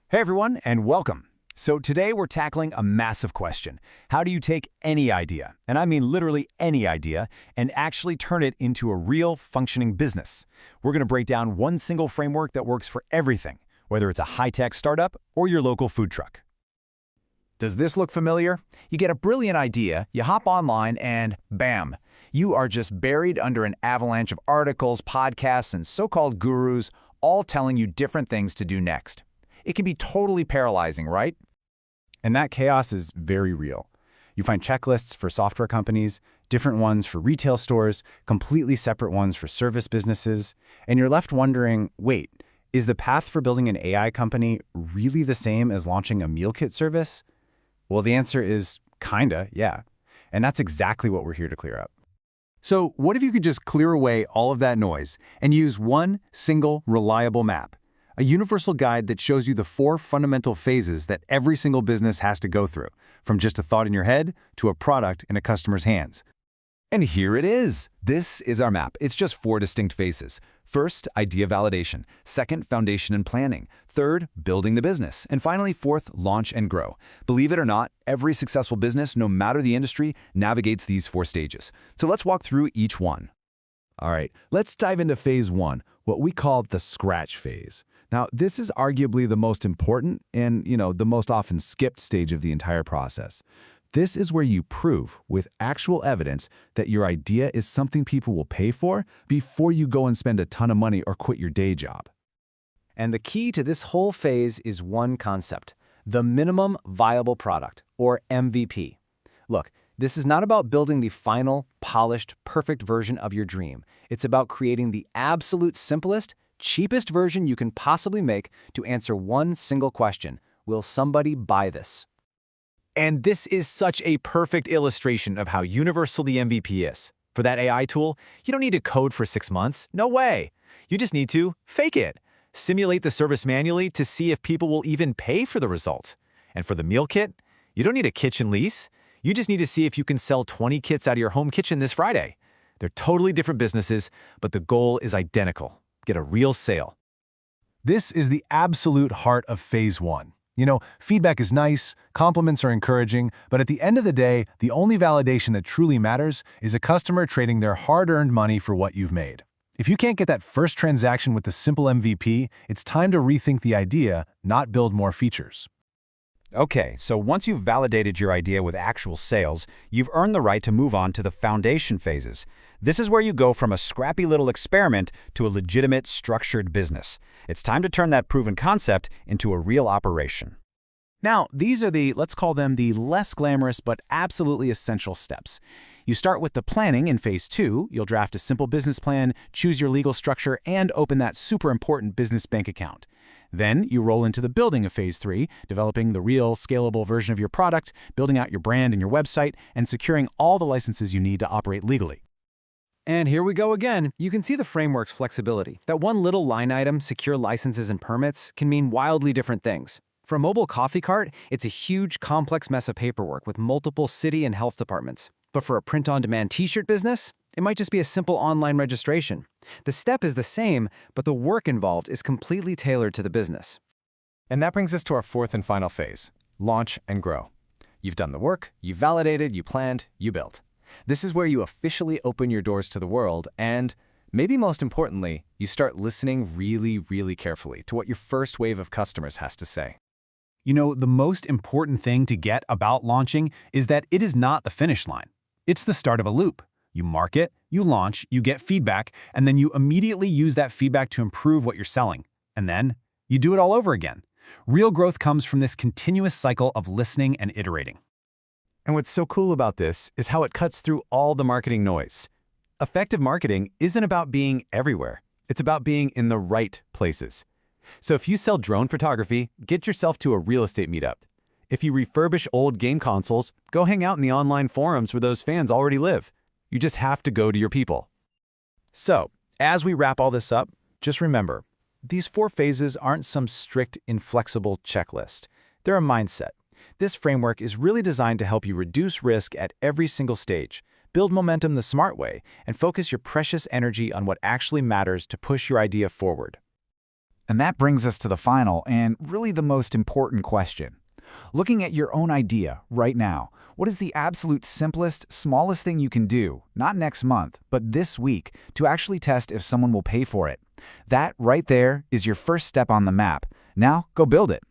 Hey everyone, and welcome. So today we're tackling a massive question. How do you take any idea, and I mean literally any idea, and actually turn it into a real functioning business? We're going to break down one single framework that works for everything, whether it's a high-tech startup or your local food truck. Does this look familiar? You get a brilliant idea, you hop online, and bam, you are just buried under an avalanche of articles, podcasts, and so-called gurus, all telling you different things to do next. It can be totally paralyzing, right? And that chaos is very real. You find checklists for software companies, different ones for retail stores, completely separate ones for service businesses, and you're left wondering, wait, is the path for building an AI company really the same as launching a meal kit service? Well, the answer is kinda, yeah. And that's exactly what we're here to clear up. So what if you could just clear away all of that noise and use one single reliable map? A universal guide that shows you the 4 fundamental phases that every single business has to go through, from just a thought in your head to a product in a customer's hands. And here it is. This is our map. It's just 4 distinct phases. First, idea validation. Second, foundation and planning. Third, building the business. And finally, fourth, launch and grow. Believe it or not, every successful business, no matter the industry, navigates these 4 stages. So let's walk through each one. All right, let's dive into phase 1, what we call the scratch phase. Now, this is arguably the most important and, the most often skipped stage of the entire process. This is where you prove, with actual evidence, that your idea is something people will pay for before you go and spend a ton of money or quit your day job. And the key to this whole phase is one concept: the minimum viable product, or MVP. Look, this is not about building the final, polished, perfect version of your dream. It's about creating the absolute simplest, cheapest version you can possibly make to answer one single question: will somebody buy this? And this is such a perfect illustration of how universal the MVP is. For that AI tool, you don't need to code for 6 months. No way. You just need to fake it. Simulate the service manually to see if people will even pay for the result. And for the meal kit, you don't need a kitchen lease. You just need to see if you can sell 20 kits out of your home kitchen this Friday. They're totally different businesses, but the goal is identical: get a real sale. This is the absolute heart of phase 1. Feedback is nice, compliments are encouraging, but at the end of the day, the only validation that truly matters is a customer trading their hard-earned money for what you've made. If you can't get that first transaction with the simple MVP, it's time to rethink the idea, not build more features. Okay, so once you've validated your idea with actual sales, you've earned the right to move on to the foundation phases. This is where you go from a scrappy little experiment to a legitimate, structured business. It's time to turn that proven concept into a real operation. Now, these are let's call them the less glamorous but absolutely essential steps. You start with the planning in phase 2. You'll draft a simple business plan, choose your legal structure, and open that super important business bank account. Then you roll into the building of phase 3, developing the real, scalable version of your product, building out your brand and your website, and securing all the licenses you need to operate legally. And here we go again. You can see the framework's flexibility. That one little line item, secure licenses and permits, can mean wildly different things. For a mobile coffee cart, it's a huge, complex mess of paperwork with multiple city and health departments. But for a print-on-demand t-shirt business, it might just be a simple online registration. The step is the same, but the work involved is completely tailored to the business. And that brings us to our 4th and final phase: launch and grow. You've done the work, you validated, you planned, you built. This is where you officially open your doors to the world and, maybe most importantly, you start listening really, really carefully to what your first wave of customers has to say. The most important thing to get about launching is that it is not the finish line. It's the start of a loop. You market, you launch, you get feedback, and then you immediately use that feedback to improve what you're selling. And then you do it all over again. Real growth comes from this continuous cycle of listening and iterating. And what's so cool about this is how it cuts through all the marketing noise. Effective marketing isn't about being everywhere. It's about being in the right places. So if you sell drone photography, get yourself to a real estate meetup. If you refurbish old game consoles, go hang out in the online forums where those fans already live. You just have to go to your people. So, as we wrap all this up, just remember, these 4 phases aren't some strict, inflexible checklist. They're a mindset. This framework is really designed to help you reduce risk at every single stage, build momentum the smart way, and focus your precious energy on what actually matters to push your idea forward. And that brings us to the final and really the most important question. Looking at your own idea right now, what is the absolute simplest, smallest thing you can do, not next month, but this week, to actually test if someone will pay for it? That right there is your first step on the map. Now, go build it.